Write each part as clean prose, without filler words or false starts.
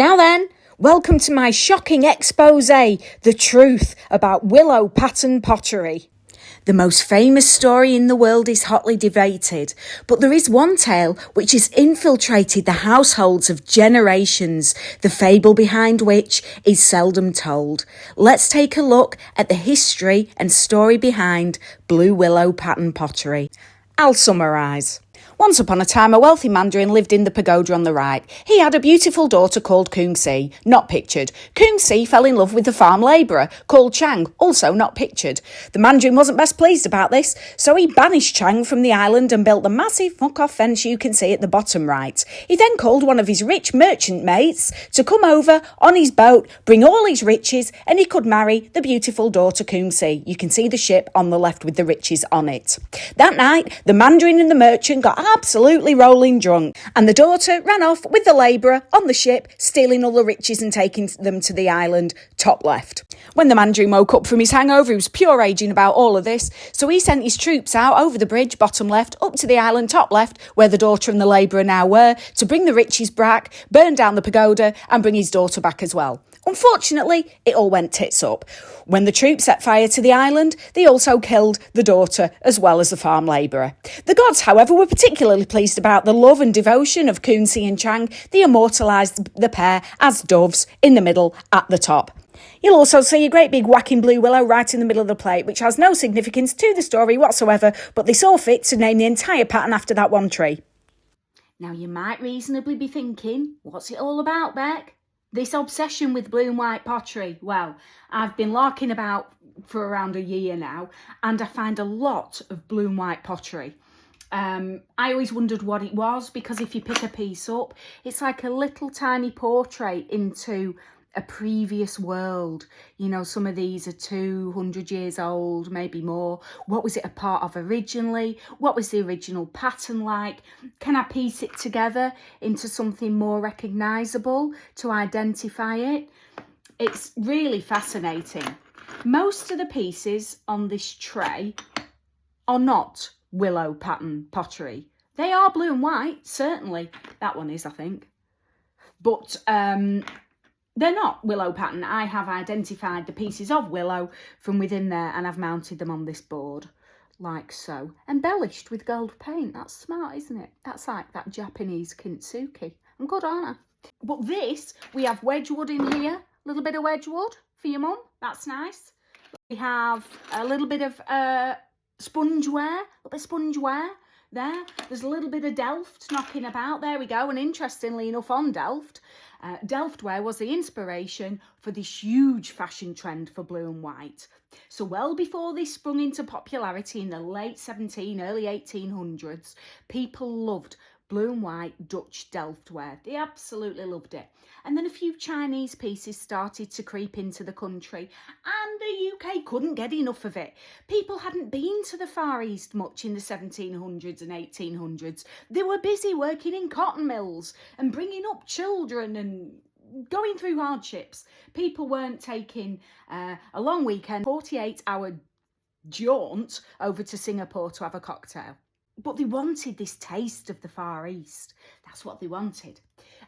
Now then, welcome to my shocking expose, the truth about Willow pattern pottery. The most famous story in the world is hotly debated, but there is one tale which has infiltrated the households of generations, the fable behind which is seldom told. Let's take a look at the history and story behind Blue Willow pattern pottery. I'll summarise. Once upon a time, a wealthy mandarin lived in the pagoda on the right. He had a beautiful daughter called Kung Si, not pictured. Kung Si fell in love with the farm labourer called Chang, also not pictured. The mandarin wasn't best pleased about this, so he banished Chang from the island and built the massive muck-off fence you can see at the bottom right. He then called one of his rich merchant mates to come over on his boat, bring all his riches, and he could marry the beautiful daughter Kung Si. You can see the ship on the left with the riches on it. That night, the mandarin and the merchant got absolutely rolling drunk, and the daughter ran off with the labourer on the ship, stealing all the riches and taking them to the island top left. When the mandarin woke up from his hangover, he was pure raging about all of this, so he sent his troops out over the bridge bottom left, up to the island top left, where the daughter and the labourer now were, to bring the riches back, burn down the pagoda, and bring his daughter back as well. Unfortunately, it all went tits up. When the troops set fire to the island, they also killed the daughter as well as the farm labourer. The gods, however, were particularly pleased about the love and devotion of Kung Si and Chang. They immortalised the pair as doves in the middle at the top. You'll also see a great big whacking blue willow right in the middle of the plate, which has no significance to the story whatsoever, but they saw fit to name the entire pattern after that one tree. Now you might reasonably be thinking, what's it all about, Beck? This obsession with blue and white pottery. Well, I've been larking about for around a year now, and I find a lot of blue and white pottery. I always wondered what it was, because if you pick a piece up, it's like a little tiny portrait into a previous world. You know, some of these are 200 years old, maybe more. What was it a part of originally? What was the original pattern like? Can I piece it together into something more recognisable to identify it? It's really fascinating. Most of the pieces on this tray are not willow pattern pottery. They are blue and white, certainly. That one is, I think. But they're not willow pattern. I have identified the pieces of willow from within there, and I've mounted them on this board like so. Embellished with gold paint. That's smart, isn't it? That's like that Japanese kintsugi. I'm good, aren't I? But this, we have wedgwood in here. A little bit of wedgwood for your mum. That's nice. We have a little bit of spongeware. A little bit of spongeware there. There's a little bit of Delft knocking about. There we go. And interestingly enough, on Delft, Delftware was the inspiration for this huge fashion trend for blue and white. So well before this sprung into popularity in the late early 1800s, people loved blue and white Dutch Delftware. They absolutely loved it. And then a few Chinese pieces started to creep into the country, and the UK couldn't get enough of it. People hadn't been to the Far East much in the 1700s and 1800s. They were busy working in cotton mills and bringing up children and going through hardships. People weren't taking a long weekend, 48-hour jaunt over to Singapore to have a cocktail. But they wanted this taste of the Far East. That's what they wanted.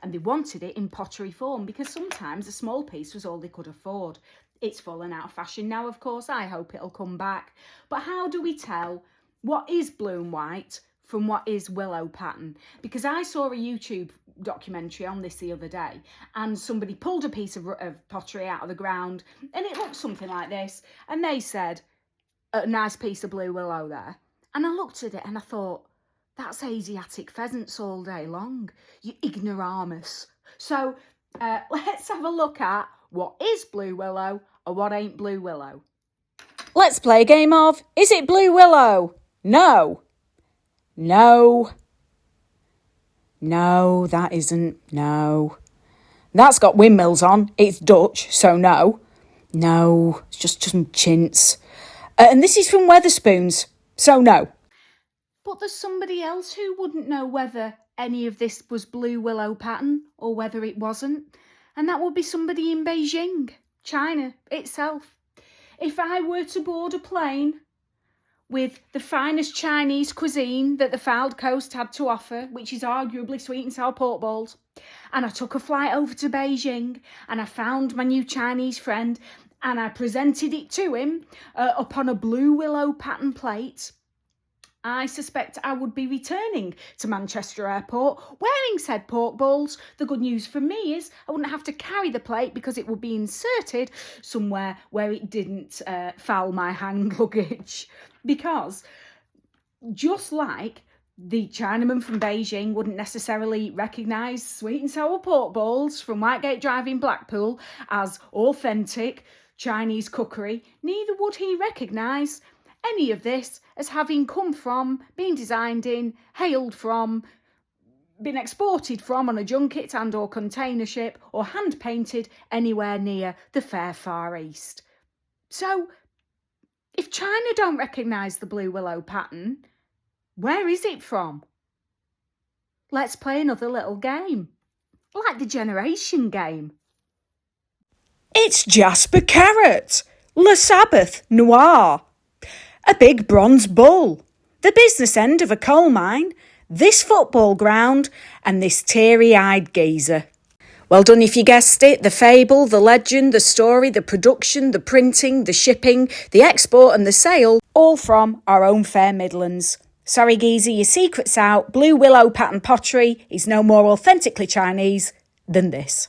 And they wanted it in pottery form, because sometimes a small piece was all they could afford. It's fallen out of fashion now, of course. I hope it'll come back. But how do we tell what is blue and white from what is willow pattern? Because I saw a YouTube documentary on this the other day, and somebody pulled a piece of pottery out of the ground, and it looked something like this. And they said, a nice piece of blue willow there. And I looked at it and I thought, that's Asiatic pheasants all day long, you ignoramus. So let's have a look at what is blue willow or what ain't blue willow. Let's play a game of, is it blue willow? No. No. No, that isn't. No. That's got windmills on. It's Dutch, so no. No, it's just some chintz. And this is from Weatherspoons. So no. But there's somebody else who wouldn't know whether any of this was blue willow pattern or whether it wasn't. And that would be somebody in Beijing, China itself. If I were to board a plane with the finest Chinese cuisine that the Fylde Coast had to offer, which is arguably sweet and sour pork balls. And I took a flight over to Beijing and I found my new Chinese friend and I presented it to him upon a blue willow pattern plate. I suspect I would be returning to Manchester Airport wearing said pork balls. The good news for me is I wouldn't have to carry the plate because it would be inserted somewhere where it didn't foul my hand luggage. Because just like the Chinaman from Beijing wouldn't necessarily recognise sweet and sour pork balls from Whitegate Drive in Blackpool as authentic Chinese cookery, neither would he recognise any of this as having come from, been designed in, hailed from, been exported from on a junket and or container ship or hand painted anywhere near the fair Far East. So, if China don't recognise the blue willow pattern, where is it from? Let's play another little game, like the generation game. It's Jasper Carrot, Le Sabbath Noir. A big bronze bull, the business end of a coal mine, this football ground, and this teary-eyed geezer. Well done if you guessed it. The fable, the legend, the story, the production, the printing, the shipping, the export and the sale, all from our own fair Midlands. Sorry geezer, your secret's out. Blue willow pattern pottery is no more authentically Chinese than this.